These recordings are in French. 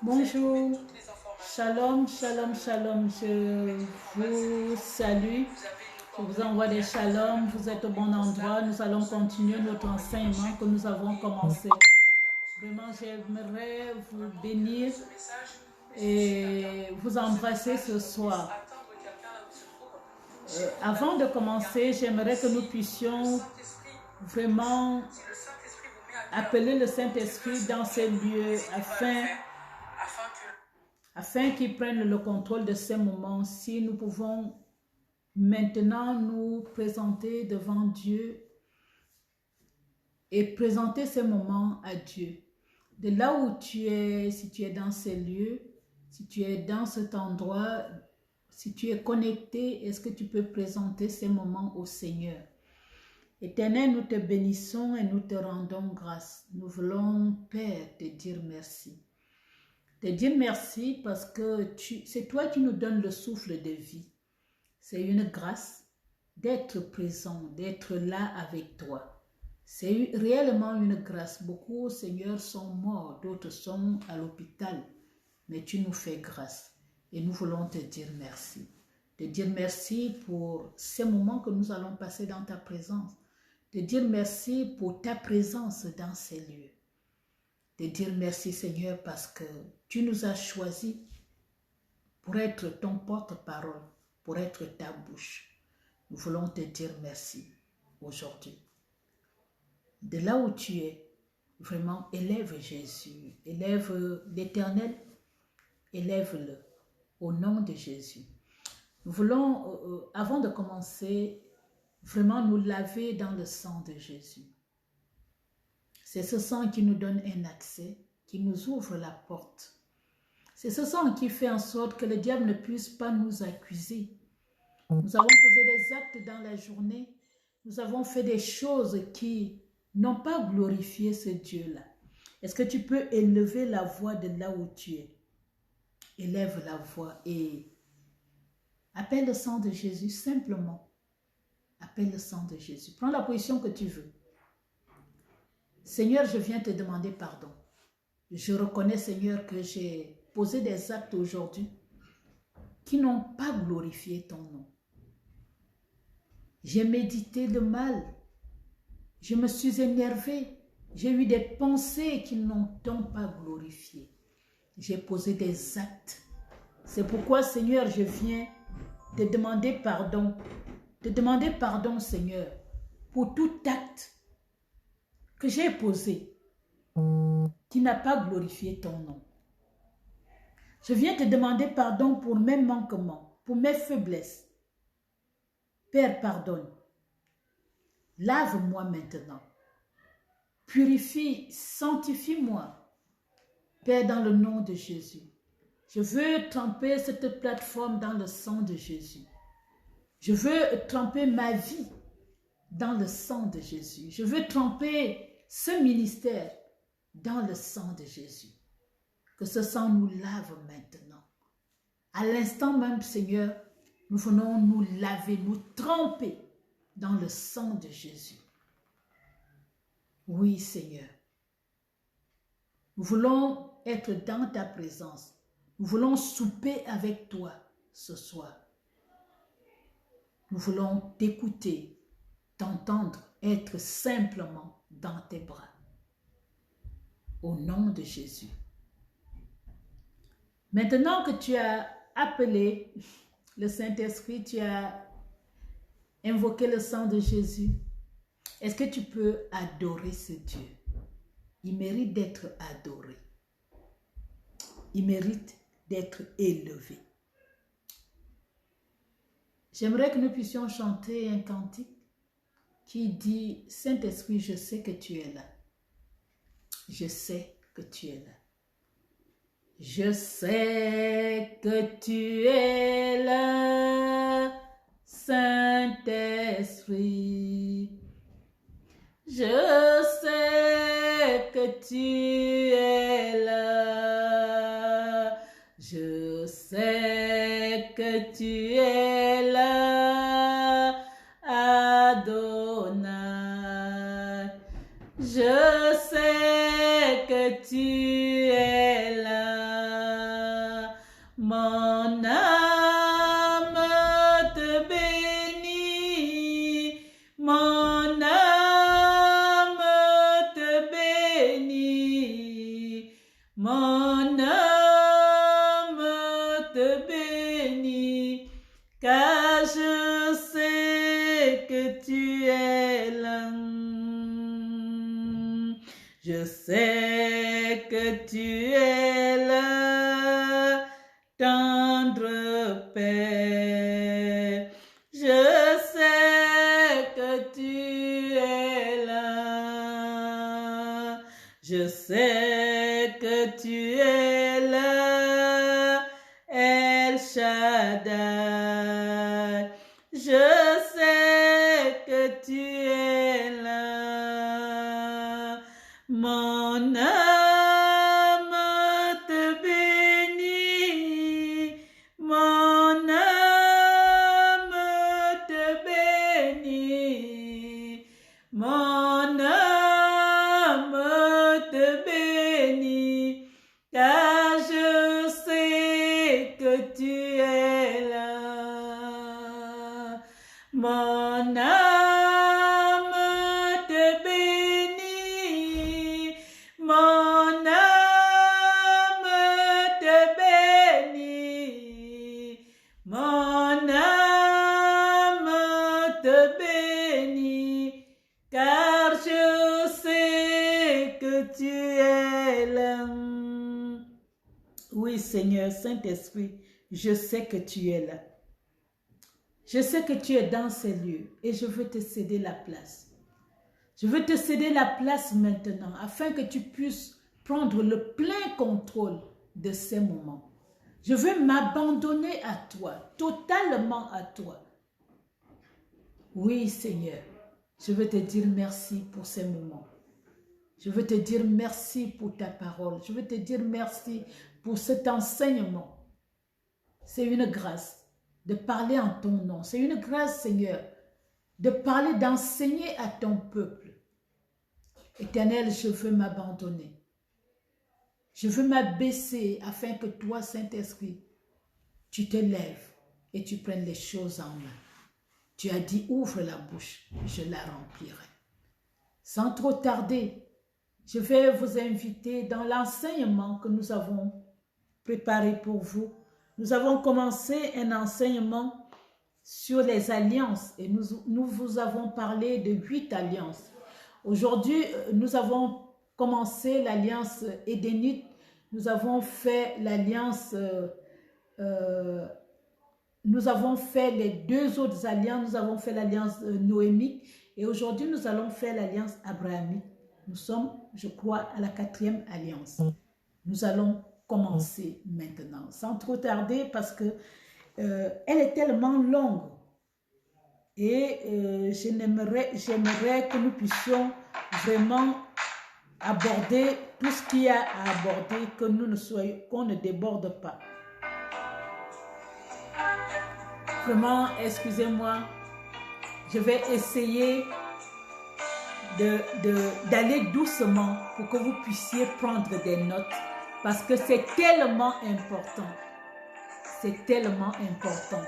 Bonjour, shalom, shalom, shalom, je vous salue, je vous envoie des shalom, vous êtes au bon endroit, nous allons continuer notre enseignement que nous avons commencé. Vraiment, j'aimerais vous bénir et vous embrasser ce soir. Avant de commencer, j'aimerais que nous puissions vraiment appeler le Saint-Esprit dans ces lieux afin qu'il prenne le contrôle de ces moments. Si nous pouvons maintenant nous présenter devant Dieu et présenter ces moments à Dieu. De là où tu es, si tu es dans ces lieux, si tu es dans cet endroit, si tu es connecté, est-ce que tu peux présenter ces moments au Seigneur? Éternel, nous te bénissons et nous te rendons grâce. Nous voulons, Père, te dire merci. Te dire merci parce que c'est toi qui nous donnes le souffle de vie. C'est une grâce d'être présent, d'être là avec toi. C'est réellement une grâce. Beaucoup, Seigneur, sont morts, d'autres sont à l'hôpital. Mais tu nous fais grâce et nous voulons te dire merci. Te dire merci pour ces moments que nous allons passer dans ta présence. Te dire merci pour ta présence dans ces lieux. Te dire merci, Seigneur, parce que tu nous as choisis pour être ton porte-parole, pour être ta bouche. Nous voulons te dire merci aujourd'hui. De là où tu es, vraiment élève Jésus, élève l'Éternel, élève-le au nom de Jésus. Nous voulons, avant de commencer, vraiment nous laver dans le sang de Jésus. C'est ce sang qui nous donne un accès, qui nous ouvre la porte. C'est ce sang qui fait en sorte que le diable ne puisse pas nous accuser. Nous avons posé des actes dans la journée. Nous avons fait des choses qui n'ont pas glorifié ce Dieu-là. Est-ce que tu peux élever la voix de là où tu es? Élève la voix et appelle le sang de Jésus simplement. Appelle le sang de Jésus. Prends la position que tu veux. Seigneur, je viens te demander pardon. Je reconnais, Seigneur, que j'ai posé des actes aujourd'hui qui n'ont pas glorifié ton nom. J'ai médité de mal. Je me suis énervée. J'ai eu des pensées qui n'ont pas glorifié. J'ai posé des actes. C'est pourquoi, Seigneur, je viens te demander pardon. Te demander pardon, Seigneur, pour tout acte que j'ai posé qui n'a pas glorifié ton nom. Je viens te demander pardon pour mes manquements, pour mes faiblesses. Père, pardonne. Lave-moi maintenant. Purifie, sanctifie-moi. Père, dans le nom de Jésus. Je veux tremper cette plateforme dans le sang de Jésus. Je veux tremper ma vie dans le sang de Jésus. Je veux tremper ce ministère dans le sang de Jésus. Que ce sang nous lave maintenant. À l'instant même, Seigneur, nous venons nous laver, nous tremper dans le sang de Jésus. Oui, Seigneur. Nous voulons être dans ta présence. Nous voulons souper avec toi ce soir. Nous voulons t'écouter, t'entendre, être simplement dans tes bras. Au nom de Jésus. Maintenant que tu as appelé le Saint-Esprit, tu as invoqué le sang de Jésus, est-ce que tu peux adorer ce Dieu? Il mérite d'être adoré. Il mérite d'être élevé. J'aimerais que nous puissions chanter un cantique qui dit « Saint-Esprit, je sais que tu es là. Je sais que tu es là. Je sais que tu es là, Saint-Esprit. Je sais que tu es là. Je sais que tu es là, Adonai. Je sais que tu es là. Je sais que tu es le tendre Père. Je sais que tu es là. Je sais que tu es là. El Shaddai. Je sais que tu es là. Mon âme te bénit. Mon âme te bénit. Mon âme te bénit. Car je sais que tu es là. Mon âme te bénit. Mon âme te bénit. Mon âme te bénit. Car je sais que tu es là. Oui, Seigneur, Saint-Esprit, je sais que tu es là. Je sais que tu es dans ces lieux et je veux te céder la place. Je veux te céder la place maintenant afin que tu puisses prendre le plein contrôle de ces moments. Je veux m'abandonner à toi, totalement à toi. Oui, Seigneur, je veux te dire merci pour ces moments. Je veux te dire merci pour ta parole. Je veux te dire merci pour cet enseignement. C'est une grâce de parler en ton nom. C'est une grâce, Seigneur, de parler, d'enseigner à ton peuple. Éternel, je veux m'abandonner. Je veux m'abaisser afin que toi, Saint-Esprit, tu te lèves et tu prennes les choses en main. Tu as dit, ouvre la bouche, je la remplirai. Sans trop tarder, je vais vous inviter dans l'enseignement que nous avons préparé pour vous. Nous avons commencé un enseignement sur les alliances et nous vous avons parlé de 8 alliances. Aujourd'hui, nous avons commencé l'alliance édénite. Nous avons fait l'alliance, nous avons fait les 2 autres alliances. Nous avons fait l'alliance noémique et aujourd'hui, nous allons faire l'alliance abrahamique. Nous sommes, je crois, à la 4e alliance. Nous allons commencer maintenant, sans trop tarder, parce que elle est tellement longue et j'aimerais que nous puissions vraiment aborder tout ce qu'il y a à aborder, que nous ne soyons, qu'on ne déborde pas. Vraiment, excusez-moi, je vais essayer d'aller doucement pour que vous puissiez prendre des notes. Parce que c'est tellement important. C'est tellement important.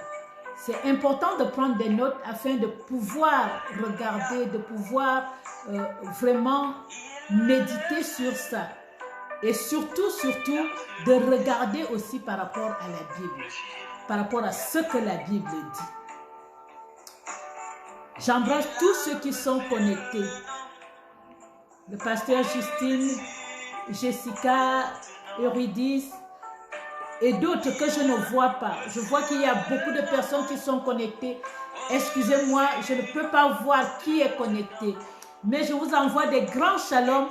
C'est important de prendre des notes afin de pouvoir regarder, de pouvoir vraiment méditer sur ça. Et surtout, de regarder aussi par rapport à la Bible. Par rapport à ce que la Bible dit. J'embrasse tous ceux qui sont connectés. Le pasteur Justine, Jessica, Eurydice et d'autres que je ne vois pas. Je vois qu'il y a beaucoup de personnes qui sont connectées. Excusez-moi, je ne peux pas voir qui est connecté. Mais je vous envoie des grands shalom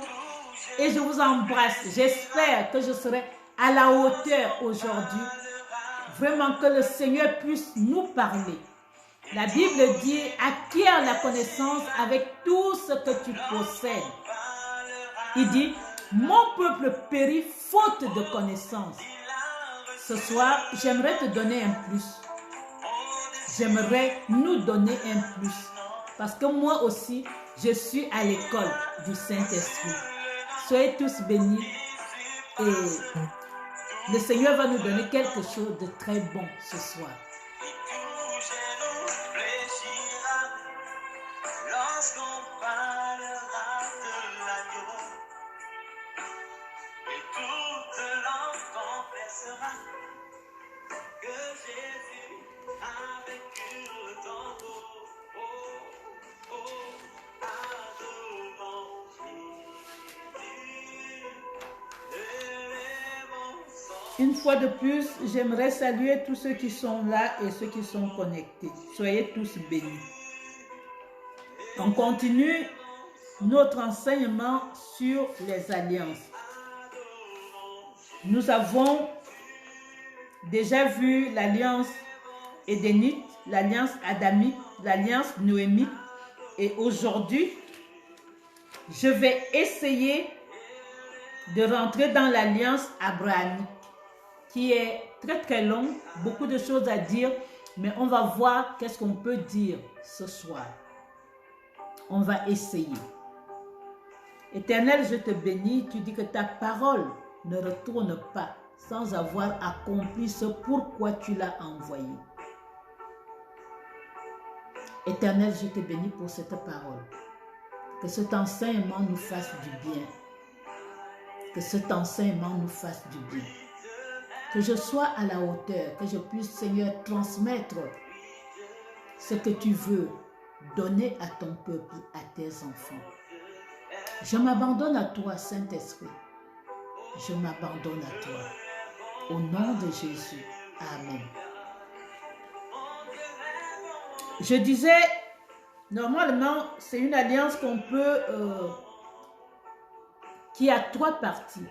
et je vous embrasse. J'espère que je serai à la hauteur aujourd'hui. Vraiment que le Seigneur puisse nous parler. La Bible dit, acquiert la connaissance avec tout ce que tu possèdes. Il dit, mon peuple périt faute de connaissance. Ce soir, j'aimerais te donner un plus. J'aimerais nous donner un plus. Parce que moi aussi, je suis à l'école du Saint-Esprit. Soyez tous bénis. Et le Seigneur va nous donner quelque chose de très bon ce soir. Une fois de plus, j'aimerais saluer tous ceux qui sont là et ceux qui sont connectés. Soyez tous bénis. On continue notre enseignement sur les alliances. Nous avons déjà vu l'alliance édénite, l'alliance adamique, l'alliance noémique. Et aujourd'hui, je vais essayer de rentrer dans l'alliance abrahamique, qui est très très longue, beaucoup de choses à dire, mais on va voir qu'est-ce qu'on peut dire ce soir. On va essayer. Éternel, je te bénis, tu dis que ta parole ne retourne pas sans avoir accompli ce pourquoi tu l'as envoyé. Éternel, je te bénis pour cette parole. Que cet enseignement nous fasse du bien. Que cet enseignement nous fasse du bien. Que je sois à la hauteur, que je puisse, Seigneur, transmettre ce que tu veux donner à ton peuple, à tes enfants. Je m'abandonne à toi, Saint-Esprit. Je m'abandonne à toi. Au nom de Jésus. Amen. Je disais, normalement, c'est une alliance qu'on peut, qui a 3 parties.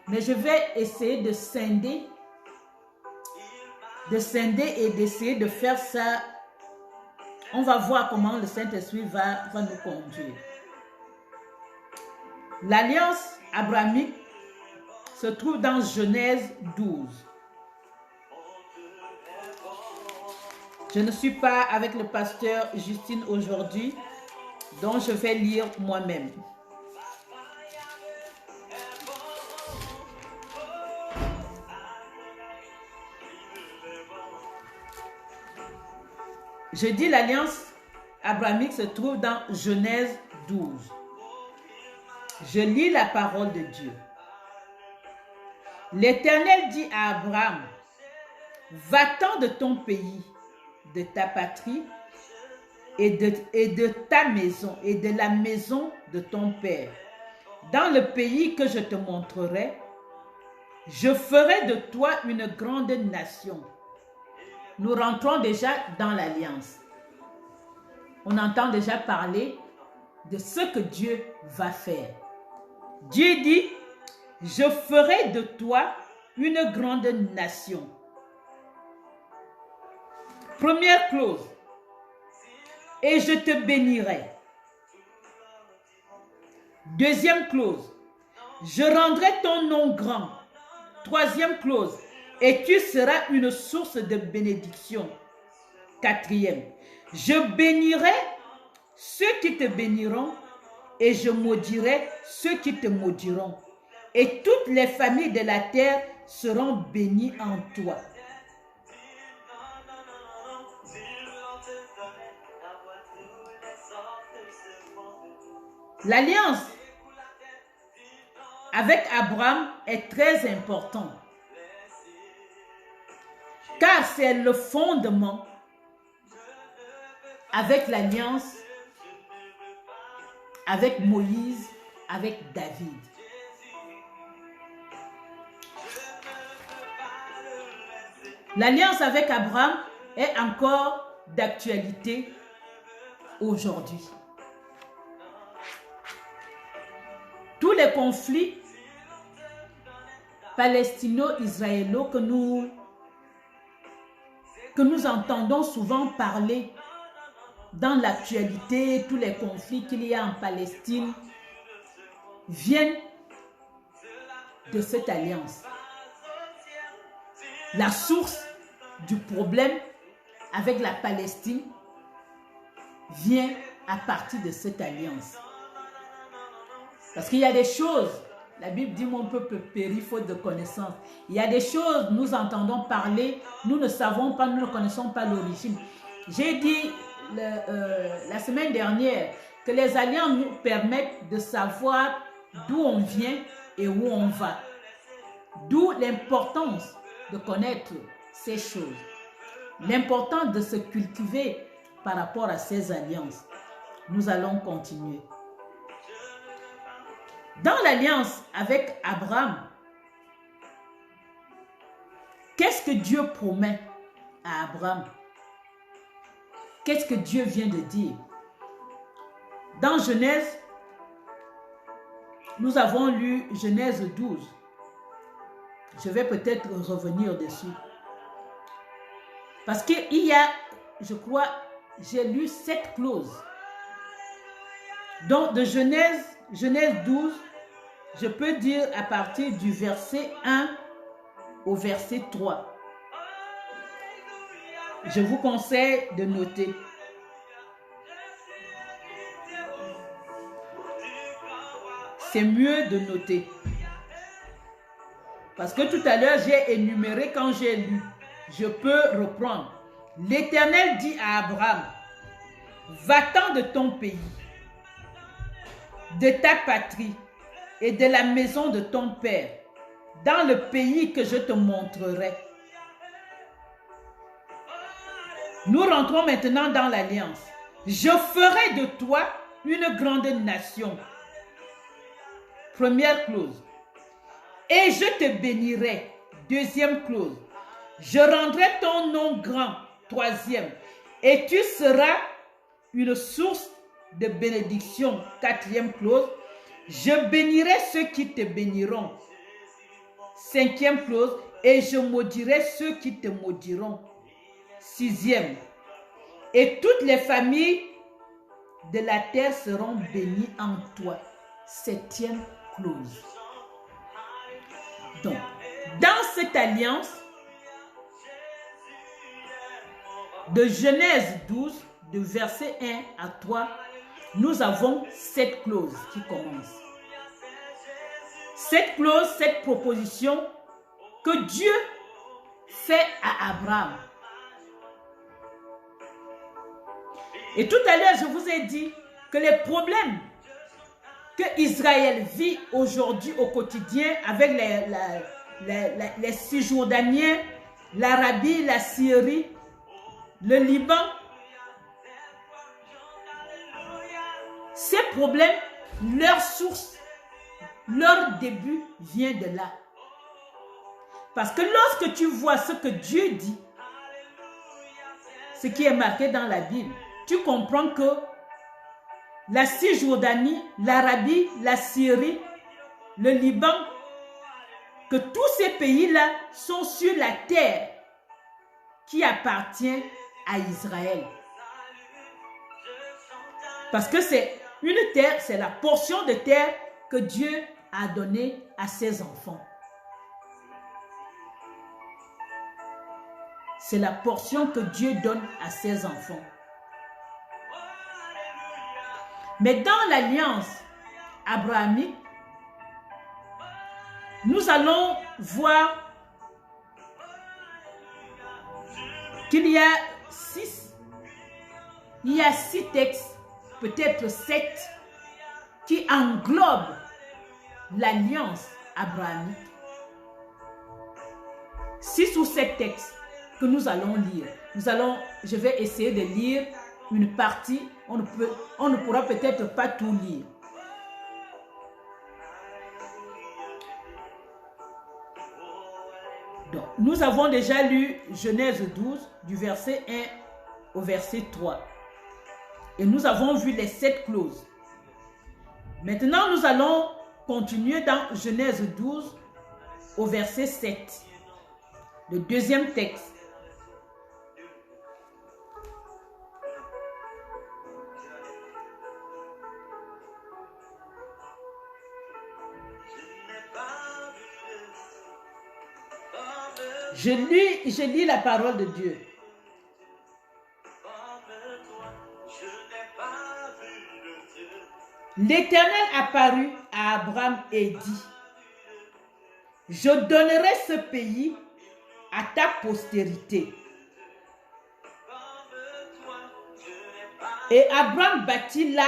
Mais je vais essayer de scinder et d'essayer de faire ça. On va voir comment le Saint-Esprit va nous conduire. L'alliance abrahamique se trouve dans Genèse 12. Je ne suis pas avec le pasteur Justine aujourd'hui, donc je vais lire moi-même. Je dis l'alliance abrahamique se trouve dans Genèse 12. Je lis la parole de Dieu. L'Éternel dit à Abraham, va-t'en de ton pays, de ta patrie et de ta maison et de la maison de ton père. Dans le pays que je te montrerai, je ferai de toi une grande nation. Nous rentrons déjà dans l'alliance. On entend déjà parler de ce que Dieu va faire. Dieu dit, je ferai de toi une grande nation. Première clause, et je te bénirai. Deuxième clause, je rendrai ton nom grand. Troisième clause, et tu seras une source de bénédiction. Quatrième, je bénirai ceux qui te béniront et je maudirai ceux qui te maudiront. Et toutes les familles de la terre seront bénies en toi. L'alliance avec Abraham est très importante, car c'est le fondement avec l'alliance avec Moïse, avec David. L'alliance avec Abraham est encore d'actualité aujourd'hui. Tous les conflits palestino-israélo que nous entendons souvent parler dans l'actualité, tous les conflits qu'il y a en Palestine viennent de cette alliance. La source du problème avec la Palestine vient à partir de cette alliance. Parce qu'il y a des choses, la Bible dit mon peuple périt faute de connaissance. Il y a des choses, nous entendons parler, nous ne savons pas, nous ne connaissons pas l'origine. J'ai dit la semaine dernière que les alliances nous permettent de savoir d'où on vient et où on va. D'où l'importance de connaître ces choses. L'importance de se cultiver par rapport à ces alliances. Nous allons continuer. Dans l'alliance avec Abraham, qu'est-ce que Dieu promet à Abraham? Qu'est-ce que Dieu vient de dire? Dans Genèse, nous avons lu Genèse 12. Je vais peut-être revenir dessus. Parce qu'il y a, je crois, j'ai lu 7 clauses. Donc de Genèse 12, je peux dire à partir du verset 1 au verset 3. Je vous conseille de noter. C'est mieux de noter. Parce que tout à l'heure, j'ai énuméré quand j'ai lu. Je peux reprendre. L'Éternel dit à Abraham, va-t'en de ton pays, de ta patrie et de la maison de ton père, dans le pays que je te montrerai. Nous rentrons maintenant dans l'alliance. Je ferai de toi une grande nation. Première clause. Et je te bénirai. Deuxième clause. Je rendrai ton nom grand. Troisième. Et tu seras une source de bénédiction. Quatrième clause. Je bénirai ceux qui te béniront. Cinquième clause. Et je maudirai ceux qui te maudiront. Sixième. Et toutes les familles de la terre seront bénies en toi. Septième clause. Donc, dans cette alliance de Genèse 12, de verset 1 à 3, nous avons 7 clauses qui commencent. Cette clause, cette proposition que Dieu fait à Abraham. Et tout à l'heure, je vous ai dit que les problèmes que Israël vit aujourd'hui au quotidien avec les Cisjordaniens, l'Arabie, la Syrie, le Liban, ces problèmes, leur source, leur début vient de là. Parce que lorsque tu vois ce que Dieu dit, ce qui est marqué dans la Bible, tu comprends que la Cisjordanie, l'Arabie, la Syrie, le Liban, que tous ces pays-là sont sur la terre qui appartient à Israël. Parce que c'est une terre, c'est la portion de terre que Dieu a donnée à ses enfants. C'est la portion que Dieu donne à ses enfants. Mais dans l'alliance abrahamique, nous allons voir qu'il y a 6 textes, peut-être 7, qui englobent l'alliance abrahamique. 6 ou 7 textes que nous allons lire. Je vais essayer de lire une partie. On ne pourra peut-être pas tout lire. Donc, nous avons déjà lu Genèse 12, du verset 1 au verset 3. Et nous avons vu les 7 clauses. Maintenant, nous allons continuer dans Genèse 12, au verset 7. Le deuxième texte. Je lis la parole de Dieu. L'Éternel apparut à Abraham et dit, je donnerai ce pays à ta postérité. Et Abraham bâtit là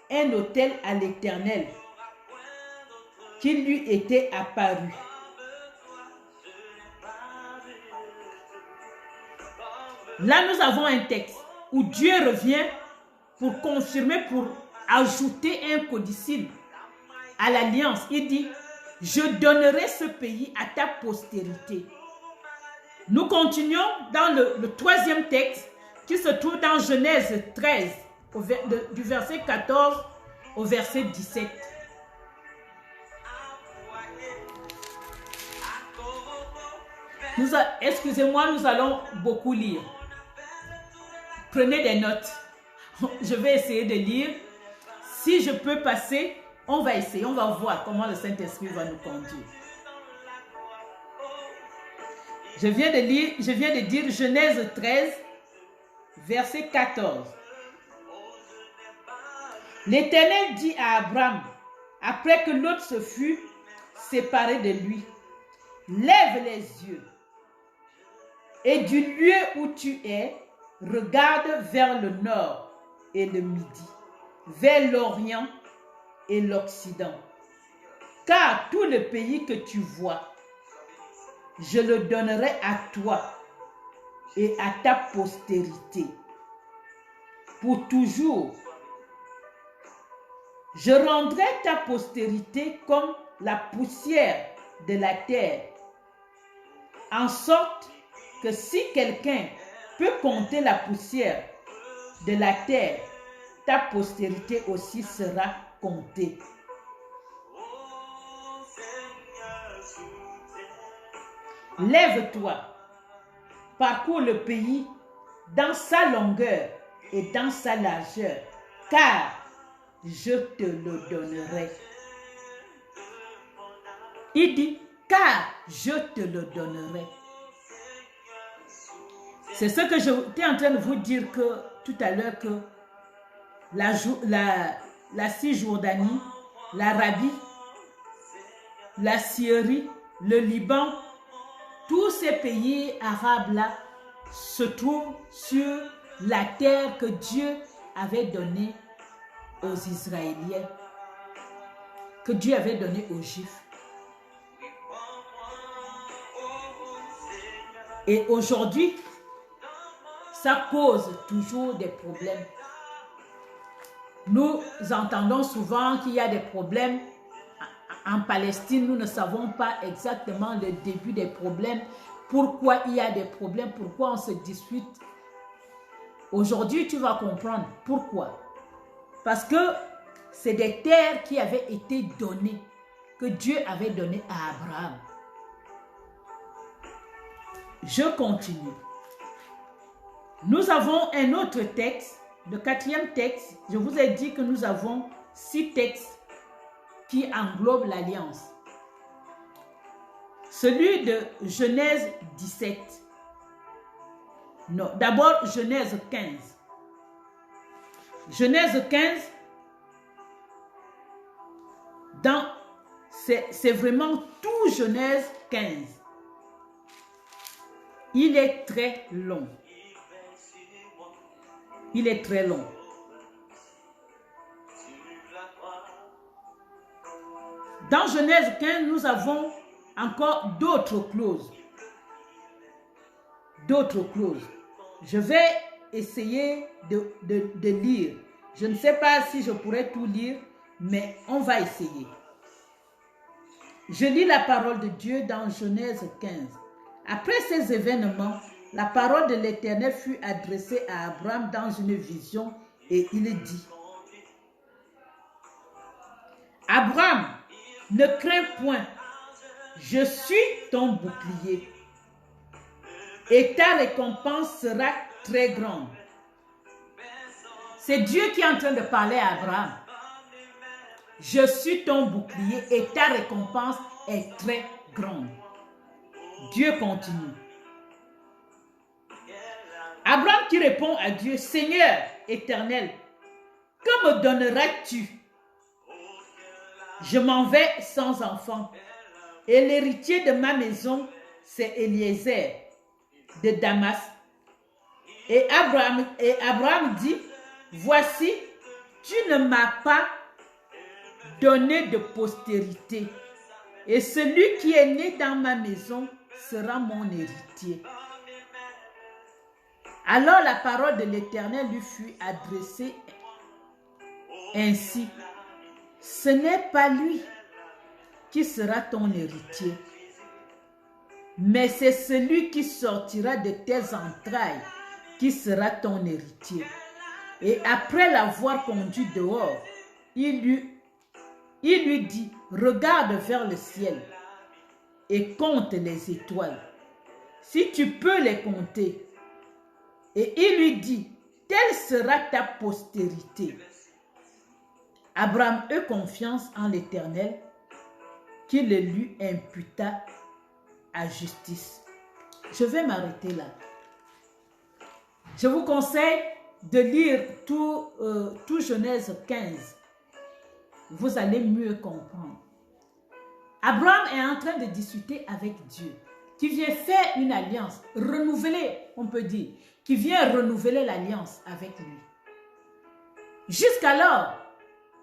un autel à l'Éternel qui lui était apparu. Là, nous avons un texte où Dieu revient pour confirmer, pour ajouter un codicile à l'alliance. Il dit, je donnerai ce pays à ta postérité. Nous continuons dans le troisième texte qui se trouve dans Genèse 13, du verset 14 au verset 17. Excusez-moi, nous allons beaucoup lire. Prenez des notes. Je vais essayer de lire. Si je peux passer, on va essayer. On va voir comment le Saint-Esprit va nous conduire. Je viens de dire Genèse 13, verset 14. L'Éternel dit à Abraham, après que l'autre se fut séparé de lui, lève les yeux et du lieu où tu es, regarde vers le nord et le midi, vers l'Orient et l'Occident. Car tout le pays que tu vois, je le donnerai à toi et à ta postérité pour toujours. Je rendrai ta postérité comme la poussière de la terre, en sorte que si quelqu'un peut compter la poussière de la terre, ta postérité aussi sera comptée. Lève-toi, parcours le pays dans sa longueur et dans sa largeur, car je te le donnerai. Il dit, car je te le donnerai. C'est ce que j'étais en train de vous dire tout à l'heure, que la Cisjordanie, l'Arabie, la Syrie, le Liban, tous ces pays arabes-là se trouvent sur la terre que Dieu avait donnée aux Israéliens, que Dieu avait donnée aux Juifs. Et aujourd'hui, ça cause toujours des problèmes. Nous entendons souvent qu'il y a des problèmes en Palestine. Nous ne savons pas exactement le début des problèmes, pourquoi il y a des problèmes, pourquoi on se dispute. Aujourd'hui, tu vas comprendre pourquoi. Parce que c'est des terres qui avaient été données, que Dieu avait données à Abraham. Je continue. Nous avons un autre texte, le quatrième texte. Je vous ai dit que nous avons 6 textes qui englobent l'alliance. Celui de Genèse 17. Non, d'abord Genèse 15. Genèse 15, c'est vraiment tout Genèse 15. Il est très long. Il est très long. Dans Genèse 15, nous avons encore d'autres clauses. D'autres clauses. Je vais essayer de lire. Je ne sais pas si je pourrais tout lire, mais on va essayer. Je lis la parole de Dieu dans Genèse 15. Après ces événements, la parole de l'Éternel fut adressée à Abraham dans une vision et il dit: Abraham, ne crains point, je suis ton bouclier et ta récompense sera très grande. C'est Dieu qui est en train de parler à Abraham. Je suis ton bouclier et ta récompense est très grande. Dieu continue. Abraham qui répond à Dieu: Seigneur éternel, que me donneras-tu? Je m'en vais sans enfant, et l'héritier de ma maison, c'est Eliezer de Damas. Et Abraham dit: Voici, tu ne m'as pas donné de postérité, et celui qui est né dans ma maison sera mon héritier. Alors la parole de l'Éternel lui fut adressée ainsi: ce n'est pas lui qui sera ton héritier, mais c'est celui qui sortira de tes entrailles qui sera ton héritier. Et après l'avoir conduit dehors, il lui dit, regarde vers le ciel et compte les étoiles, si tu peux les compter. Et il lui dit, telle sera ta postérité. Abraham eut confiance en l'Éternel, qui le lui imputa à justice. Je vais m'arrêter là. Je vous conseille de lire tout Genèse 15. Vous allez mieux comprendre. Abraham est en train de discuter avec Dieu, qui vient faire une alliance, renouveler, on peut dire, qui vient renouveler l'alliance avec lui. Jusqu'alors,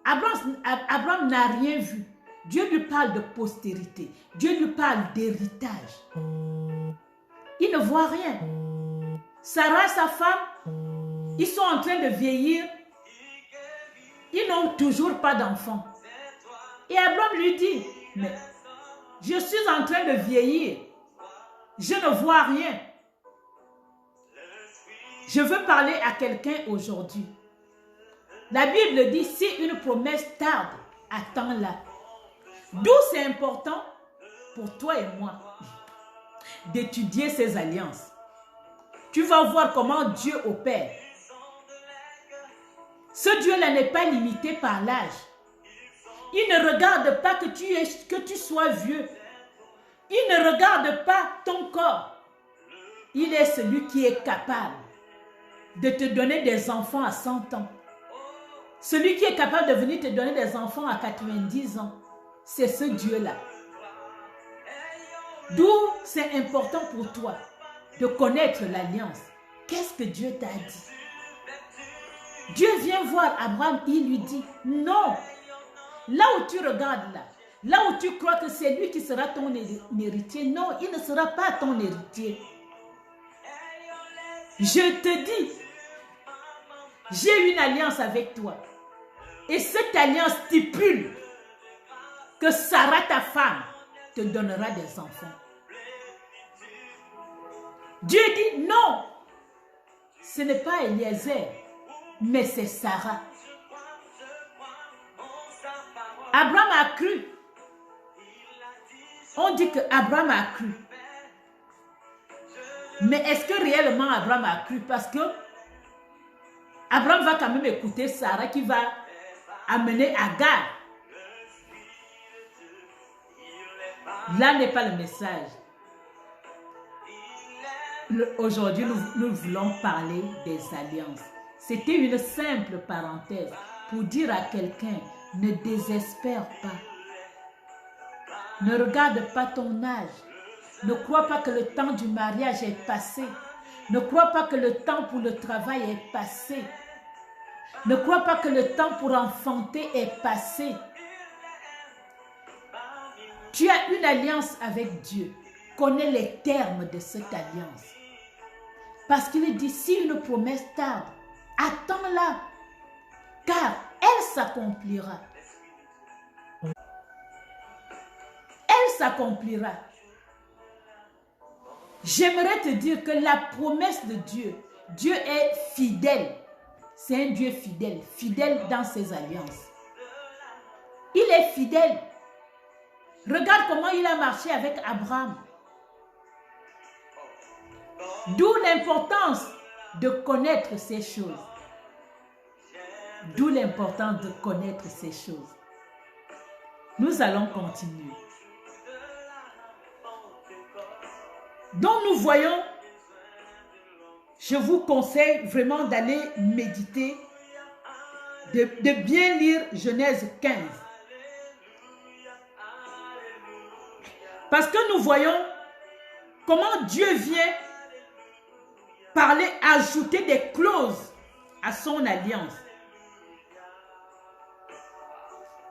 Abraham n'a rien vu. Dieu lui parle de postérité. Dieu lui parle d'héritage. Il ne voit rien. Sarah, sa femme, ils sont en train de vieillir. Ils n'ont toujours pas d'enfants. Et Abraham lui dit, mais je suis en train de vieillir. Je ne vois rien. Je veux parler à quelqu'un aujourd'hui. La Bible dit, si une promesse tarde, attends-la. D'où c'est important pour toi et moi d'étudier ces alliances. Tu vas voir comment Dieu opère. Ce Dieu-là n'est pas limité par l'âge. Il ne regarde pas que tu sois vieux. Il ne regarde pas ton corps. Il est celui qui est capable de te donner des enfants à 100 ans. Celui qui est capable de venir te donner des enfants à 90 ans. C'est ce Dieu-là. D'où c'est important pour toi de connaître l'alliance. Qu'est-ce que Dieu t'a dit? Dieu vient voir Abraham, il lui dit, non. Là où tu regardes là où tu crois que c'est lui qui sera ton héritier, non, il ne sera pas ton héritier. Je te dis, j'ai une alliance avec toi. Et cette alliance stipule que Sarah, ta femme, te donnera des enfants. Dieu dit non, ce n'est pas Eliezer, mais c'est Sarah. Abraham a cru. On dit que Abraham a cru. Mais est-ce que réellement Abraham a cru? Parce que Abraham va quand même écouter Sarah qui va amener Agar. Là n'est pas le message. Aujourd'hui, nous voulons parler des alliances. C'était une simple parenthèse pour dire à quelqu'un, ne désespère pas. Ne regarde pas ton âge. Ne crois pas que le temps du mariage est passé. Ne crois pas que le temps pour le travail est passé. Ne crois pas que le temps pour enfanter est passé. Tu as une alliance avec Dieu. Connais les termes de cette alliance. Parce qu'il dit, si une promesse tarde, attends-la, car elle s'accomplira. Elle s'accomplira. J'aimerais te dire que la promesse de Dieu, Dieu est fidèle. C'est un Dieu fidèle, fidèle dans ses alliances. Il est fidèle. Regarde comment il a marché avec Abraham. D'où l'importance de connaître ces choses. D'où l'importance de connaître ces choses. Nous allons continuer. Donc nous voyons, je vous conseille vraiment d'aller méditer, de bien lire Genèse 15. Parce que nous voyons comment Dieu vient parler, ajouter des clauses à son alliance.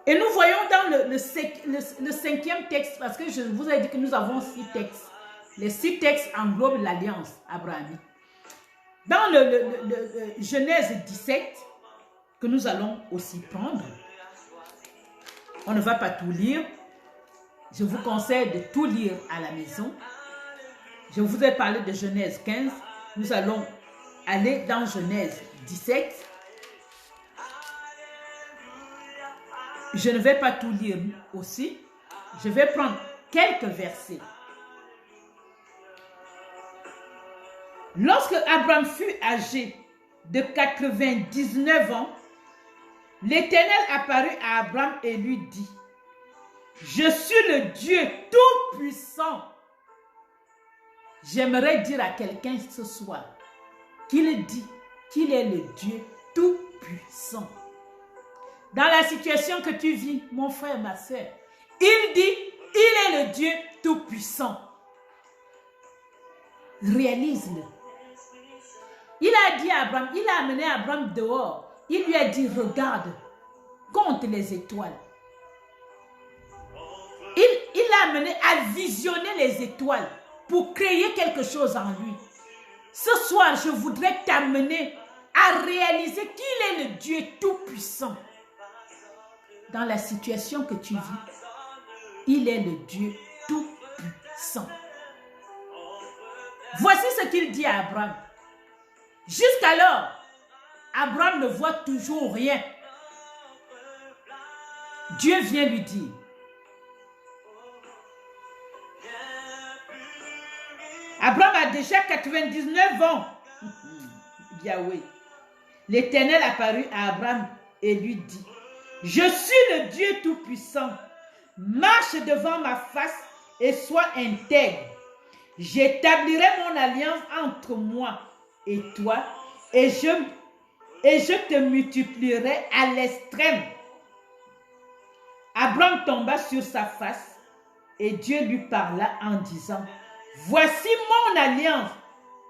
Et nous voyons dans le 5e texte, parce que je vous ai dit que nous avons 6 textes. Les 6 textes englobent l'alliance abrahamique. Dans le Genèse 17, que nous allons aussi prendre, on ne va pas tout lire. Je vous conseille de tout lire à la maison. Je vous ai parlé de Genèse 15. Nous allons aller dans Genèse 17. Je ne vais pas tout lire aussi. Je vais prendre quelques versets. Lorsque Abraham fut âgé de 99 ans, l'Éternel apparut à Abraham et lui dit, « Je suis le Dieu tout-puissant. » J'aimerais dire à quelqu'un ce soir qu'il dit qu'il est le Dieu tout-puissant. Dans la situation que tu vis, mon frère, ma soeur, il dit, il est le Dieu tout-puissant. Réalise-le. Il a dit à Abraham, il a amené Abraham dehors. Il lui a dit, regarde, compte les étoiles. Il l'a amené à visionner les étoiles pour créer quelque chose en lui. Ce soir, je voudrais t'amener à réaliser qu'il est le Dieu tout-puissant. Dans la situation que tu vis, il est le Dieu tout-puissant. Voici ce qu'il dit à Abraham. Jusqu'alors, Abraham ne voit toujours rien. Dieu vient lui dire, Abraham a déjà 99 ans. Yahweh. L'Éternel apparut à Abraham et lui dit, « Je suis le Dieu tout-puissant. Marche devant ma face et sois intègre. J'établirai mon alliance entre moi et toi et je te multiplierai à l'extrême. » Abraham tomba sur sa face et Dieu lui parla en disant, « Voici mon alliance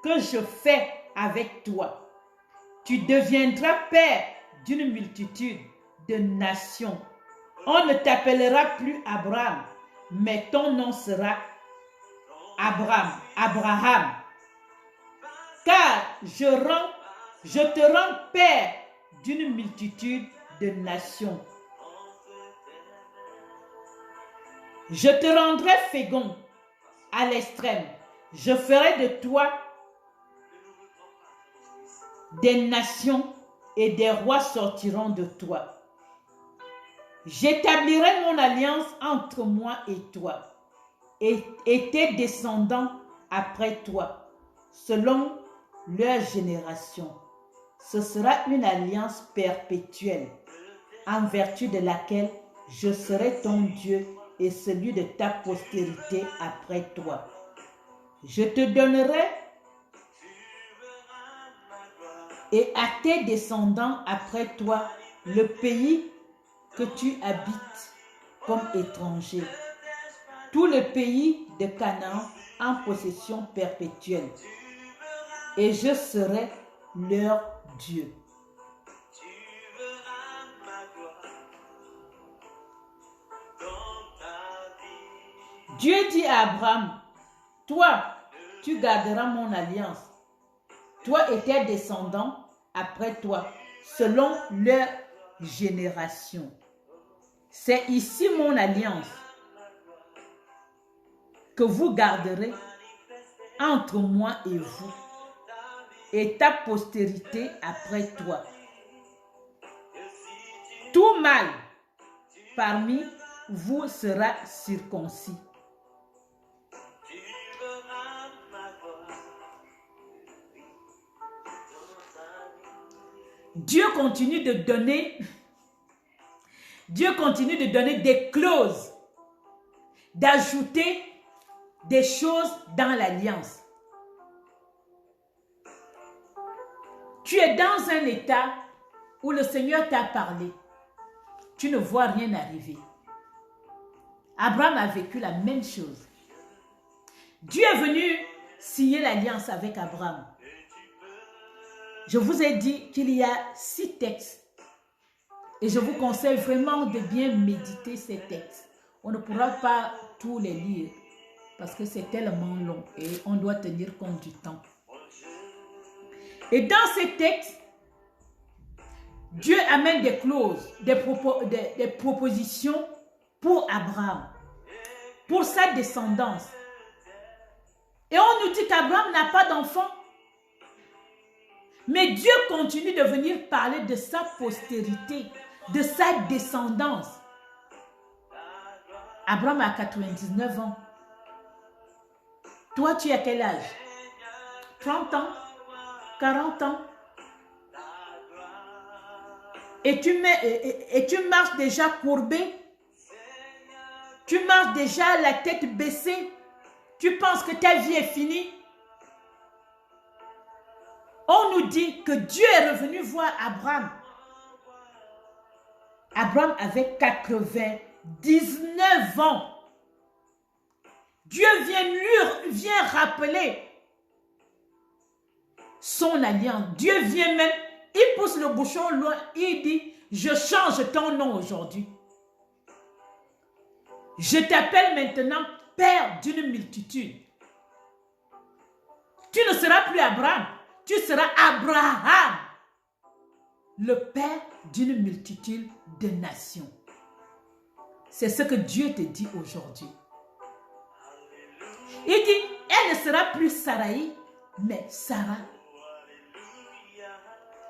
que je fais avec toi. Tu deviendras père d'une multitude de nations. On ne t'appellera plus Abraham, mais ton nom sera Abraham. Car je te rends père d'une multitude de nations. Je te rendrai fécond à l'extrême. Je ferai de toi des nations et des rois sortiront de toi. J'établirai mon alliance entre moi et toi et tes descendants après toi, selon leur génération. Ce sera une alliance perpétuelle, en vertu de laquelle je serai ton Dieu et celui de ta postérité après toi. Je te donnerai et à tes descendants après toi le pays que tu habites comme étranger, tout le pays de Canaan en possession perpétuelle, et je serai leur Dieu. Dieu dit à Abraham, toi, tu garderas mon alliance, toi et tes descendants après toi, selon leur génération. C'est ici mon alliance que vous garderez entre moi et vous et ta postérité après toi. Tout mâle parmi vous sera circoncis. Dieu continue de donner des clauses, d'ajouter des choses dans l'alliance. Tu es dans un état où le Seigneur t'a parlé. Tu ne vois rien arriver. Abraham a vécu la même chose. Dieu est venu signer l'alliance avec Abraham. Je vous ai dit qu'il y a 6 textes. Et je vous conseille vraiment de bien méditer ces textes. On ne pourra pas tous les lire parce que c'est tellement long et on doit tenir compte du temps. Et dans ces textes, Dieu amène des clauses, des propositions pour Abraham, pour sa descendance. Et on nous dit qu'Abraham n'a pas d'enfant. Mais Dieu continue de venir parler de sa postérité, de sa descendance. Abraham a 99 ans. Toi, tu as quel âge? 30 ans? 40 ans? Et tu marches déjà courbé? Tu marches déjà la tête baissée? Tu penses que ta vie est finie? On nous dit que Dieu est revenu voir Abraham. Abraham avait 99 ans. Dieu vient rappeler son alliance. Dieu vient même, il pousse le bouchon loin, il dit, je change ton nom aujourd'hui. Je t'appelle maintenant Père d'une multitude. Tu ne seras plus Abraham, tu seras Abraham, le Père d'une multitude de nations. C'est ce que Dieu te dit aujourd'hui. Il dit, elle ne sera plus Sarai, mais Sarah,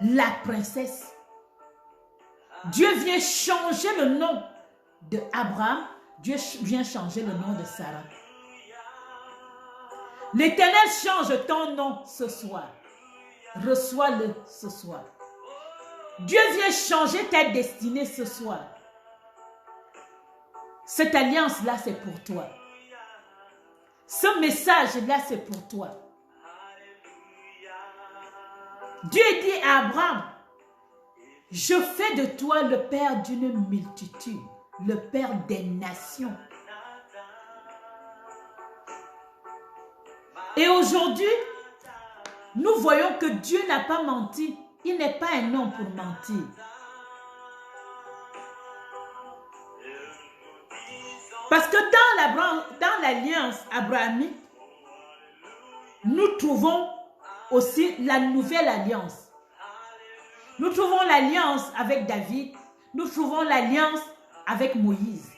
la princesse. Dieu vient changer le nom de Abraham, Dieu vient changer le nom de Sarah. L'Éternel change ton nom ce soir. Reçois-le ce soir. Dieu vient changer ta destinée ce soir. Cette alliance-là, c'est pour toi. Ce message-là, c'est pour toi. Dieu dit à Abraham, je fais de toi le père d'une multitude, le père des nations. Et aujourd'hui, nous voyons que Dieu n'a pas menti. Il n'est pas un homme pour mentir. Parce que dans l'alliance abrahamique, nous trouvons aussi la nouvelle alliance. Nous trouvons l'alliance avec David. Nous trouvons l'alliance avec Moïse.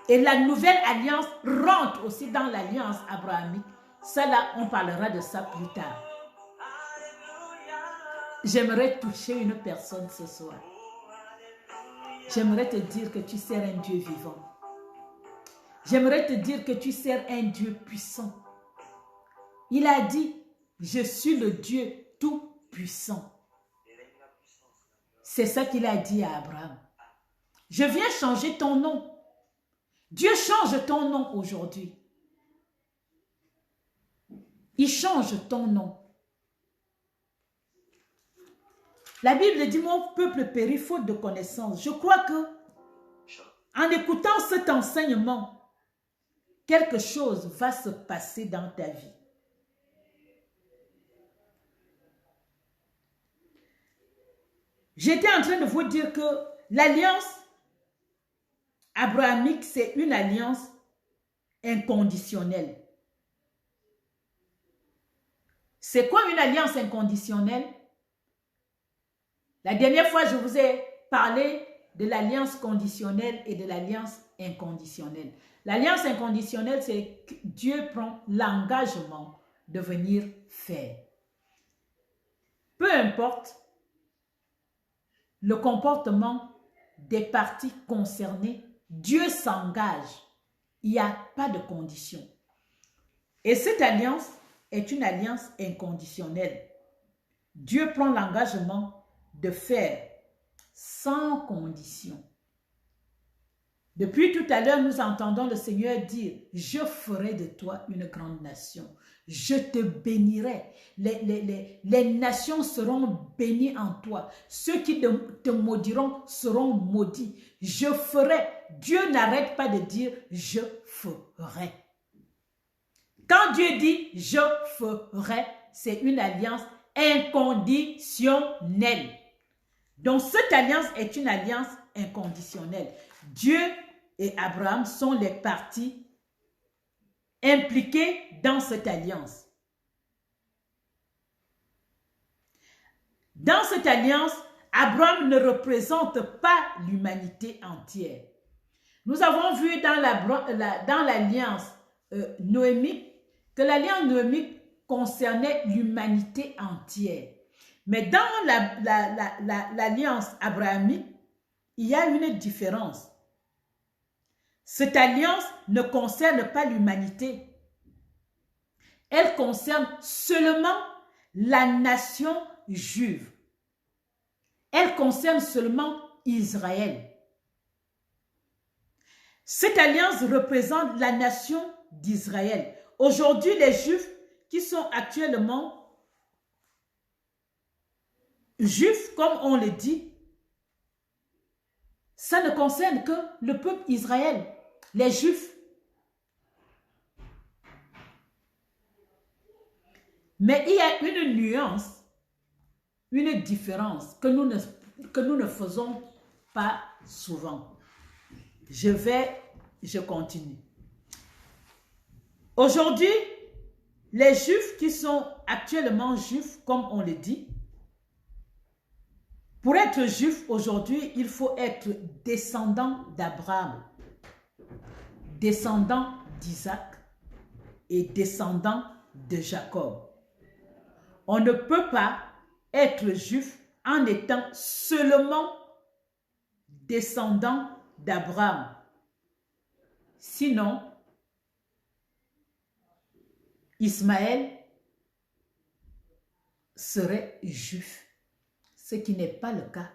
Et la nouvelle alliance rentre aussi dans l'alliance abrahamique. Ça là, on parlera de ça plus tard. J'aimerais toucher une personne ce soir. J'aimerais te dire que tu sers un Dieu vivant. J'aimerais te dire que tu sers un Dieu puissant. Il a dit, je suis le Dieu tout-puissant. C'est ça qu'il a dit à Abraham. Je viens changer ton nom. Dieu change ton nom aujourd'hui. Il change ton nom. La Bible dit, mon peuple périt faute de connaissance. Je crois que, en écoutant cet enseignement, quelque chose va se passer dans ta vie. J'étais en train de vous dire que l'alliance abrahamique, c'est une alliance inconditionnelle. C'est quoi une alliance inconditionnelle? La dernière fois, je vous ai parlé de l'alliance conditionnelle et de l'alliance inconditionnelle. L'alliance inconditionnelle, c'est que Dieu prend l'engagement de venir faire. Peu importe le comportement des parties concernées, Dieu s'engage. Il n'y a pas de condition. Et cette alliance est une alliance inconditionnelle. Dieu prend l'engagement de faire sans condition. Depuis tout à l'heure, nous entendons le Seigneur dire, je ferai de toi une grande nation. Je te bénirai. Les nations seront bénies en toi. Ceux qui te maudiront seront maudits. Je ferai. Dieu n'arrête pas de dire, je ferai. Quand Dieu dit, je ferai, c'est une alliance inconditionnelle. Donc, cette alliance est une alliance inconditionnelle. Dieu et Abraham sont les parties impliquées dans cette alliance. Dans cette alliance, Abraham ne représente pas l'humanité entière. Nous avons vu dans l'alliance noémique, que l'alliance noémique concernait l'humanité entière. Mais dans l'alliance abrahamique, il y a une différence. Cette alliance ne concerne pas l'humanité. Elle concerne seulement la nation juive. Elle concerne seulement Israël. Cette alliance représente la nation d'Israël. Aujourd'hui, les Juifs qui sont actuellement juifs, comme on le dit, ça ne concerne que le peuple Israël, les Juifs. Mais il y a une nuance, une différence que nous ne faisons pas souvent. Je continue. Aujourd'hui, les Juifs qui sont actuellement juifs, comme on le dit, pour être juif aujourd'hui, il faut être descendant d'Abraham, descendant d'Isaac et descendant de Jacob. On ne peut pas être juif en étant seulement descendant d'Abraham. Sinon, Ismaël serait juif, ce qui n'est pas le cas.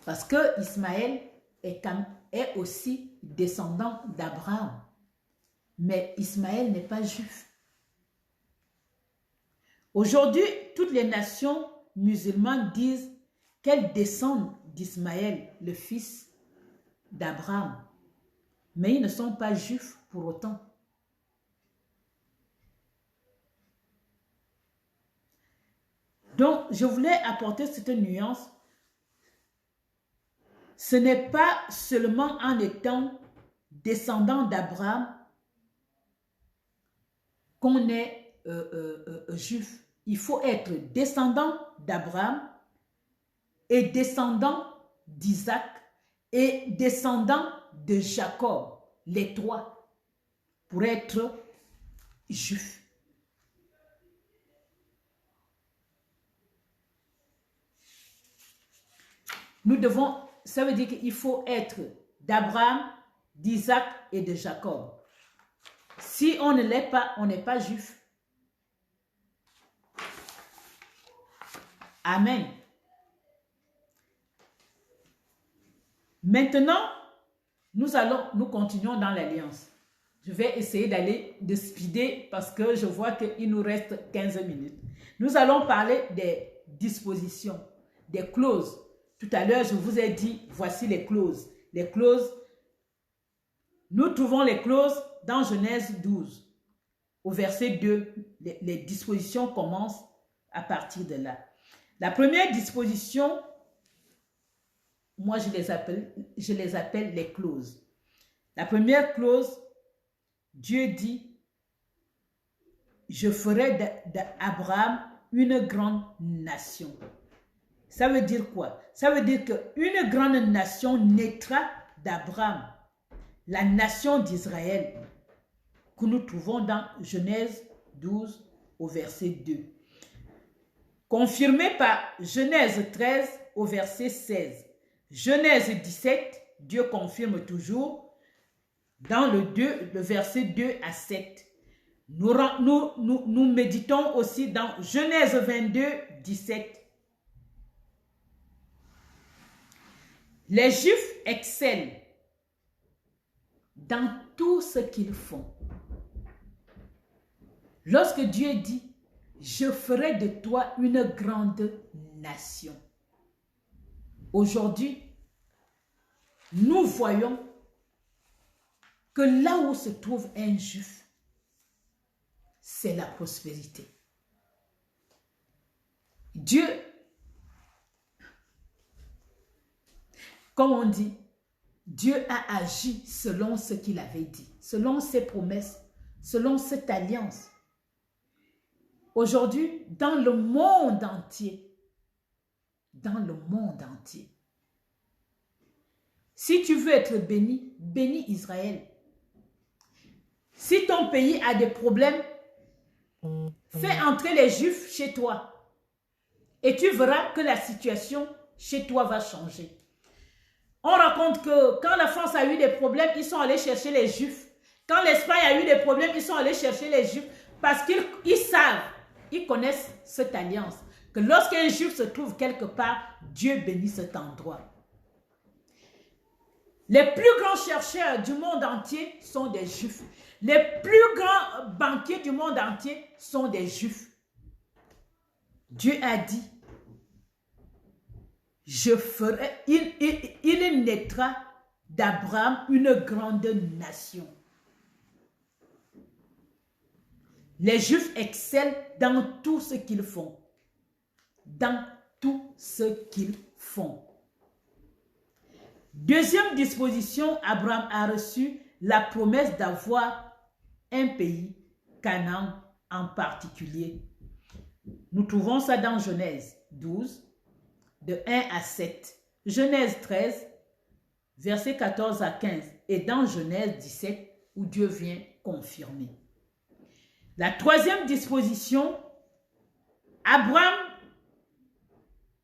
Parce que Ismaël est aussi descendant d'Abraham. Mais Ismaël n'est pas juif. Aujourd'hui, toutes les nations musulmanes disent qu'elles descendent d'Ismaël, le fils d'Abraham. Mais ils ne sont pas juifs pour autant. Donc, je voulais apporter cette nuance. Ce n'est pas seulement en étant descendant d'Abraham qu'on est juif. Il faut être descendant d'Abraham et descendant d'Isaac et descendant de Jacob, les trois, pour être juif. Nous devons, ça veut dire qu'il faut être d'Abraham, d'Isaac et de Jacob. Si on ne l'est pas, on n'est pas juif. Amen. Maintenant, nous continuons dans l'alliance. Je vais essayer d'aller de speeder parce que je vois qu'il nous reste 15 minutes. Nous allons parler des dispositions, des clauses. Tout à l'heure, je vous ai dit, voici les clauses. Les clauses, nous trouvons les clauses dans Genèse 12. Au verset 2, les dispositions commencent à partir de là. La première disposition, moi je les appelle les clauses. La première clause, Dieu dit, je ferai d'Abraham une grande nation. Ça veut dire quoi? Ça veut dire qu'une grande nation naîtra d'Abraham, la nation d'Israël, que nous trouvons dans Genèse 12 au verset 2. Confirmé par Genèse 13 au verset 16. Genèse 17, Dieu confirme toujours dans le verset 2 à 7. Nous méditons aussi dans Genèse 22, 17. Les Juifs excellent dans tout ce qu'ils font. Lorsque Dieu dit, je ferai de toi une grande nation. Aujourd'hui, nous voyons que là où se trouve un Juif, c'est la prospérité. Dieu, comme on dit, Dieu a agi selon ce qu'il avait dit, selon ses promesses, selon cette alliance. Aujourd'hui, dans le monde entier, si tu veux être béni, bénis Israël. Si ton pays a des problèmes, fais entrer les Juifs chez toi. Et tu verras que la situation chez toi va changer. On raconte que quand la France a eu des problèmes, ils sont allés chercher les Juifs. Quand l'Espagne a eu des problèmes, ils sont allés chercher les Juifs. Parce qu'ils savent, ils connaissent cette alliance. Que lorsqu'un Juif se trouve quelque part, Dieu bénit cet endroit. Les plus grands chercheurs du monde entier sont des Juifs. Les plus grands banquiers du monde entier sont des Juifs. Dieu a dit, je ferai, il naîtra d'Abraham une grande nation. Les Juifs excellent dans tout ce qu'ils font. Dans tout ce qu'ils font. Deuxième disposition, Abraham a reçu la promesse d'avoir un pays, Canaan en particulier. Nous trouvons ça dans Genèse 12, de 1 à 7. Genèse 13, versets 14 à 15. Et dans Genèse 17, où Dieu vient confirmer. La troisième disposition, Abraham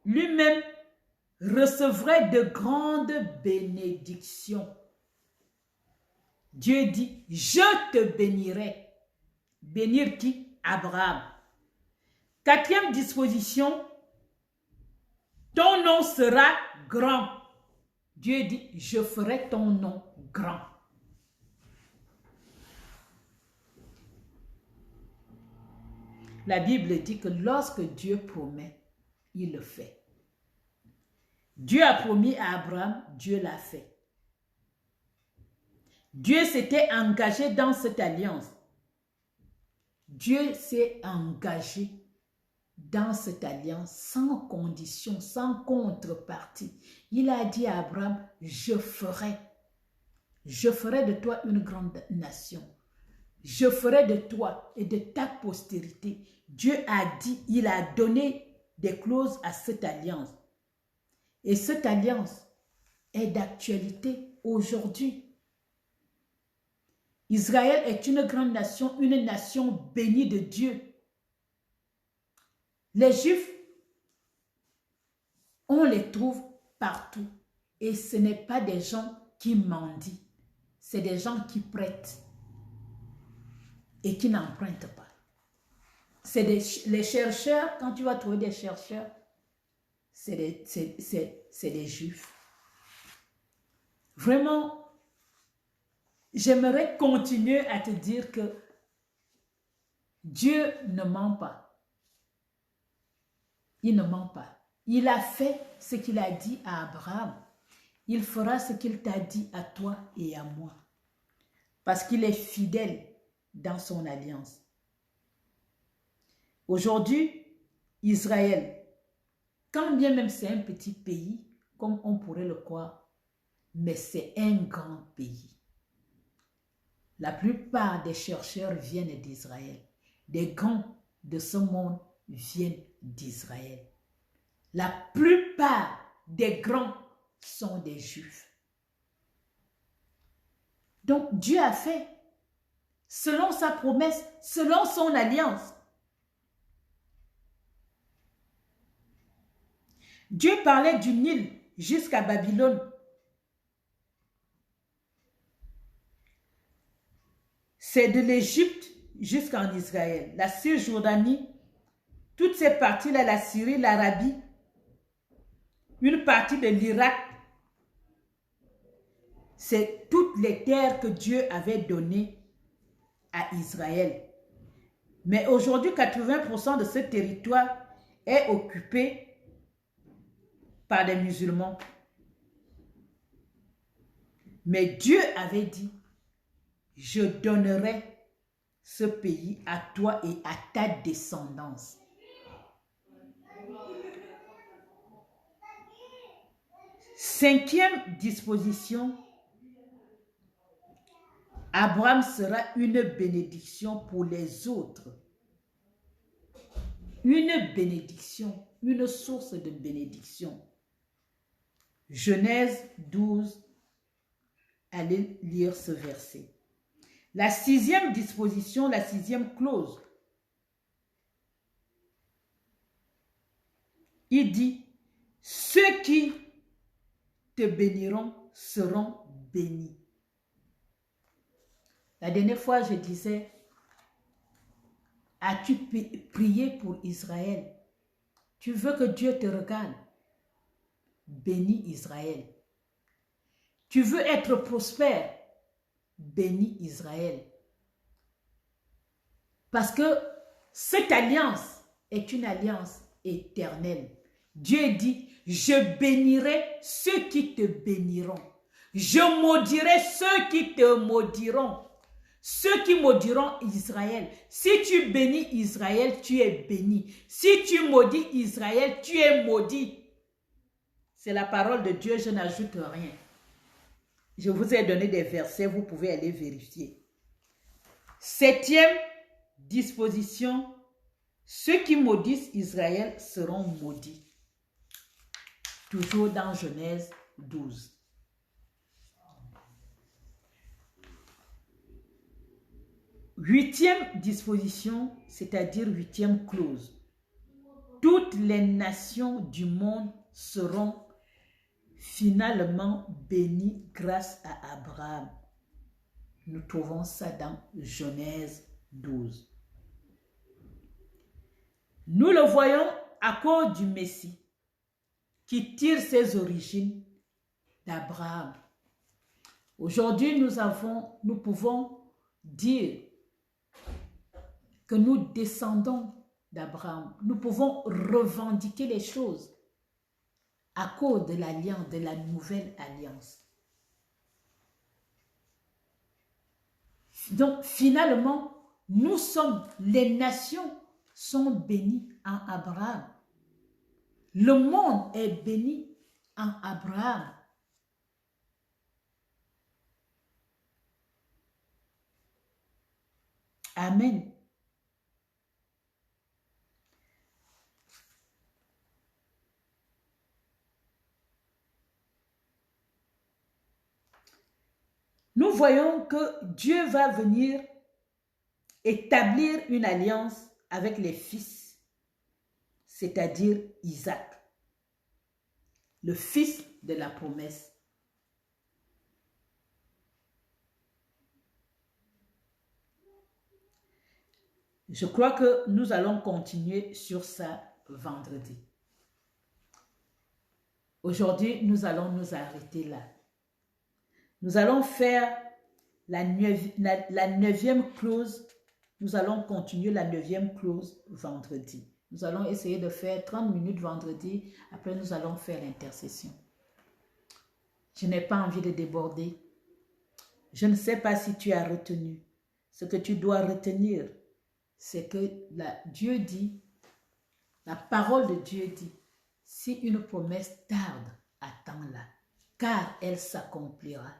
lui-même recevrait de grandes bénédictions. Dieu dit, je te bénirai. Bénir qui? Abraham. Quatrième disposition, ton nom sera grand. Dieu dit, je ferai ton nom grand. La Bible dit que lorsque Dieu promet, il le fait. Dieu a promis à Abraham, Dieu l'a fait. Dieu s'était engagé dans cette alliance. Dieu s'est engagé dans cette alliance sans condition, sans contrepartie. Il a dit à Abraham, je ferai de toi une grande nation. Je ferai de toi et de ta postérité. Dieu a dit, il a donné des clauses à cette alliance. Et cette alliance est d'actualité aujourd'hui. Israël est une grande nation, une nation bénie de Dieu. Les Juifs, on les trouve partout. Et ce n'est pas des gens qui mendient. C'est des gens qui prêtent et qui n'empruntent pas. C'est les chercheurs, quand tu vas trouver des chercheurs, c'est des Juifs. Vraiment, j'aimerais continuer à te dire que Dieu ne ment pas. Il ne ment pas. Il a fait ce qu'il a dit à Abraham. Il fera ce qu'il t'a dit à toi et à moi. Parce qu'il est fidèle dans son alliance. Aujourd'hui, Israël, quand bien même c'est un petit pays, comme on pourrait le croire, mais c'est un grand pays. La plupart des chercheurs viennent d'Israël. Des grands de ce monde viennent d'Israël. La plupart des grands sont des Juifs. Donc Dieu a fait, selon sa promesse, selon son alliance. Dieu parlait du Nil jusqu'à Babylone. C'est de l'Égypte jusqu'en Israël. La Cisjordanie, toutes ces parties-là, la Syrie, l'Arabie, une partie de l'Irak, c'est toutes les terres que Dieu avait données à Israël. Mais aujourd'hui, 80% de ce territoire est occupé par des musulmans. Mais Dieu avait dit, je donnerai ce pays à toi et à ta descendance. Cinquième disposition, Abraham sera une bénédiction pour les autres. Une bénédiction, une source de bénédiction. Genèse 12, allez lire ce verset. La 6e disposition, la 6e clause. Il dit, ceux qui te béniront seront bénis. La dernière fois, je disais, as-tu prié pour Israël? Tu veux que Dieu te regarde? Bénis Israël. Tu veux être prospère? Bénis Israël. Parce que cette alliance est une alliance éternelle. Dieu dit, je bénirai ceux qui te béniront. Je maudirai ceux qui te maudiront. Ceux qui maudiront Israël. Si tu bénis Israël, tu es béni. Si tu maudis Israël, tu es maudit. C'est la parole de Dieu, je n'ajoute rien. Je vous ai donné des versets, vous pouvez aller vérifier. 7e disposition, ceux qui maudissent Israël seront maudits. Toujours dans Genèse 12. Huitième disposition, c'est-à-dire 8e clause. Toutes les nations du monde seront finalement bénies grâce à Abraham. Nous trouvons ça dans Genèse 12. Nous le voyons à cause du Messie qui tire ses origines d'Abraham. Aujourd'hui, nous pouvons dire que nous descendons d'Abraham. Nous pouvons revendiquer les choses à cause de l'alliance, de la nouvelle alliance. Donc, finalement, les nations sont bénies en Abraham. Le monde est béni en Abraham. Amen. Nous voyons que Dieu va venir établir une alliance avec les fils, c'est-à-dire Isaac, le fils de la promesse. Je crois que nous allons continuer sur ça vendredi. Aujourd'hui, nous allons nous arrêter là. Nous allons faire la 9e clause. Nous allons continuer la 9e clause vendredi. Nous allons essayer de faire 30 minutes vendredi. Après, nous allons faire l'intercession. Je n'ai pas envie de déborder. Je ne sais pas si tu as retenu. Ce que tu dois retenir, c'est que Dieu dit, la parole de Dieu dit, si une promesse tarde, attends-la, car elle s'accomplira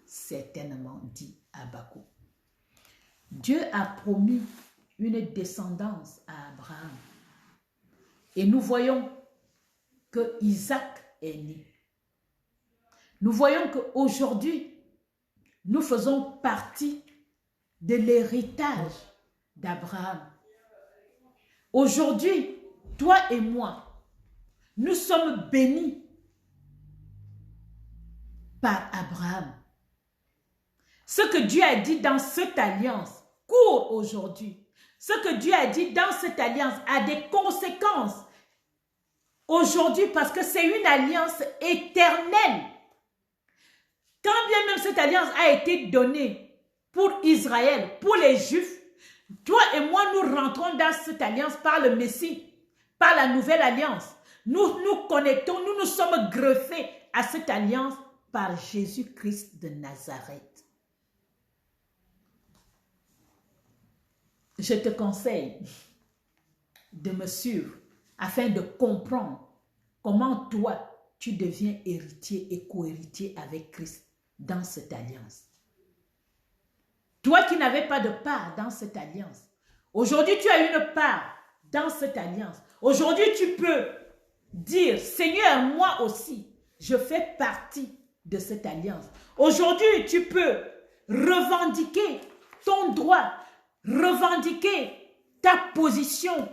certainement, dit Habakkuk. Dieu a promis une descendance à Abraham. Et nous voyons que Isaac est né. Nous voyons qu'aujourd'hui, nous faisons partie de l'héritage d'Abraham. Aujourd'hui, toi et moi, nous sommes bénis par Abraham. Ce que Dieu a dit dans cette alliance court aujourd'hui. Ce que Dieu a dit dans cette alliance a des conséquences aujourd'hui parce que c'est une alliance éternelle. Quand bien même cette alliance a été donnée pour Israël, pour les Juifs, toi et moi, nous rentrons dans cette alliance par le Messie, par la nouvelle alliance. Nous nous connectons, nous nous sommes greffés à cette alliance par Jésus-Christ de Nazareth. Je te conseille de me suivre afin de comprendre comment toi, tu deviens héritier et co-héritier avec Christ dans cette alliance. Toi qui n'avais pas de part dans cette alliance, aujourd'hui tu as une part dans cette alliance. Aujourd'hui tu peux dire, Seigneur, moi aussi, je fais partie de cette alliance. Aujourd'hui tu peux revendiquer ton droit, revendiquer ta position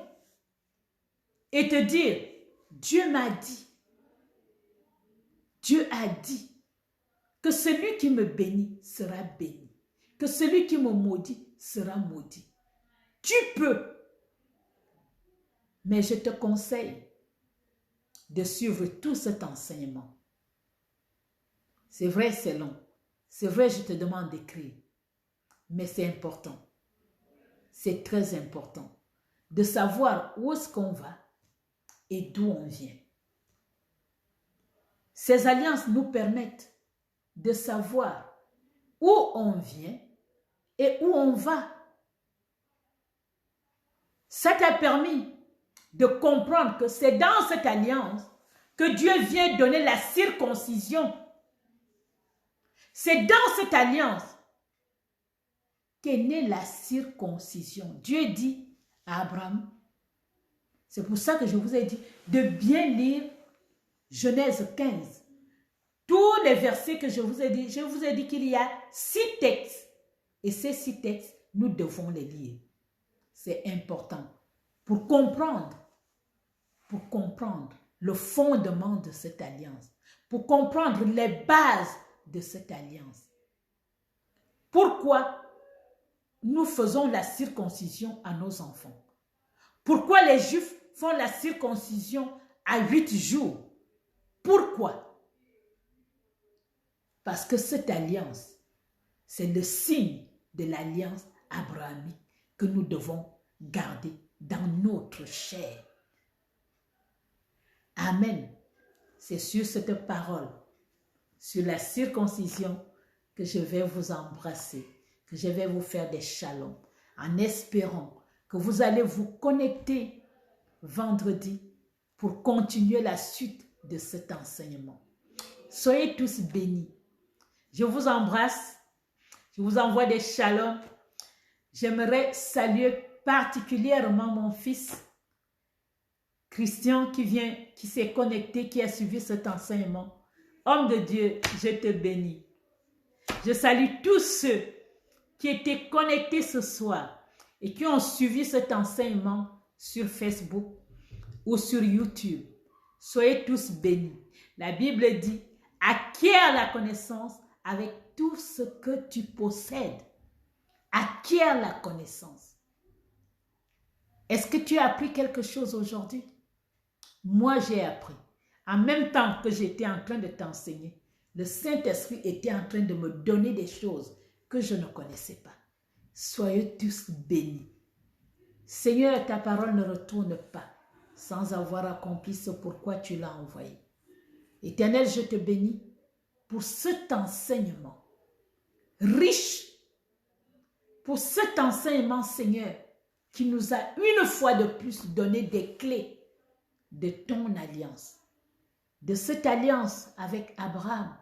et te dire, Dieu m'a dit, Dieu a dit que celui qui me bénit sera béni, que celui qui me maudit sera maudit. Tu peux, mais je te conseille de suivre tout cet enseignement. C'est vrai, c'est long. C'est vrai, je te demande d'écrire. Mais c'est important. C'est très important de savoir où est-ce qu'on va et d'où on vient. Ces alliances nous permettent de savoir où on vient et où on va. Ça t'a permis de comprendre que c'est dans cette alliance que Dieu vient donner la circoncision. C'est dans cette alliance qu'est née la circoncision. Dieu dit à Abraham, c'est pour ça que je vous ai dit de bien lire Genèse 15. Tous les versets que je vous ai dit qu'il y a 6 textes. Et ces 6 textes, nous devons les lire. C'est important pour comprendre le fondement de cette alliance, pour comprendre les bases de cette alliance. Pourquoi nous faisons la circoncision à nos enfants? Pourquoi les Juifs font la circoncision à 8 jours? Pourquoi? Parce que cette alliance, c'est le signe de l'alliance abrahamique que nous devons garder dans notre chair. Amen. C'est sur cette parole, sur la circoncision, que je vais vous embrasser, que je vais vous faire des shalom, en espérant que vous allez vous connecter vendredi pour continuer la suite de cet enseignement. Soyez tous bénis. Je vous embrasse. Je vous envoie des shalom. J'aimerais saluer particulièrement mon fils Christian qui s'est connecté, qui a suivi cet enseignement. Homme de Dieu, je te bénis. Je salue tous ceux qui étaient connectés ce soir et qui ont suivi cet enseignement sur Facebook ou sur YouTube. Soyez tous bénis. La Bible dit, acquiert la connaissance avec tout ce que tu possèdes. Acquiert la connaissance. Est-ce que tu as appris quelque chose aujourd'hui? Moi, j'ai appris. En même temps que j'étais en train de t'enseigner, le Saint-Esprit était en train de me donner des choses que je ne connaissais pas. Soyez tous bénis. Seigneur, ta parole ne retourne pas sans avoir accompli ce pourquoi tu l'as envoyé. Éternel, je te bénis pour cet enseignement riche, pour cet enseignement, Seigneur, qui nous a une fois de plus donné des clés de ton alliance, de cette alliance avec Abraham,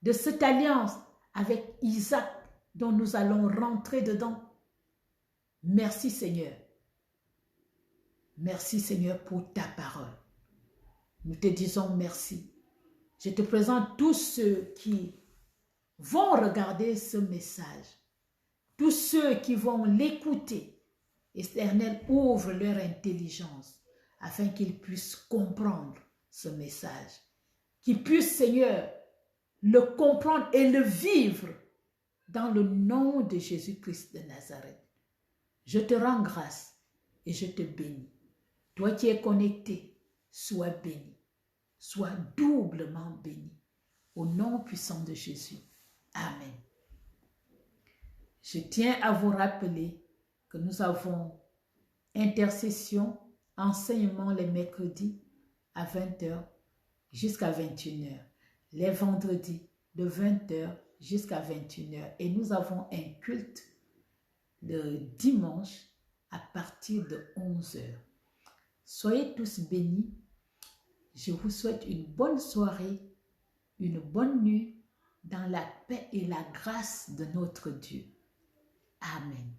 de cette alliance avec Isaac dont nous allons rentrer dedans. Merci Seigneur. Merci Seigneur pour ta parole. Nous te disons merci. Je te présente tous ceux qui vont regarder ce message, tous ceux qui vont l'écouter. Éternel, ouvre leur intelligence afin qu'ils puissent comprendre ce message. Qu'ils puissent, Seigneur, le comprendre et le vivre dans le nom de Jésus-Christ de Nazareth. Je te rends grâce et je te bénis. Toi qui es connecté, sois béni. Sois doublement béni. Au nom puissant de Jésus. Amen. Je tiens à vous rappeler que nous avons intercession, enseignement les mercredis à 20h jusqu'à 21h. Les vendredis de 20h jusqu'à 21h. Et nous avons un culte le dimanche à partir de 11h. Soyez tous bénis. Je vous souhaite une bonne soirée, une bonne nuit dans la paix et la grâce de notre Dieu. Amen.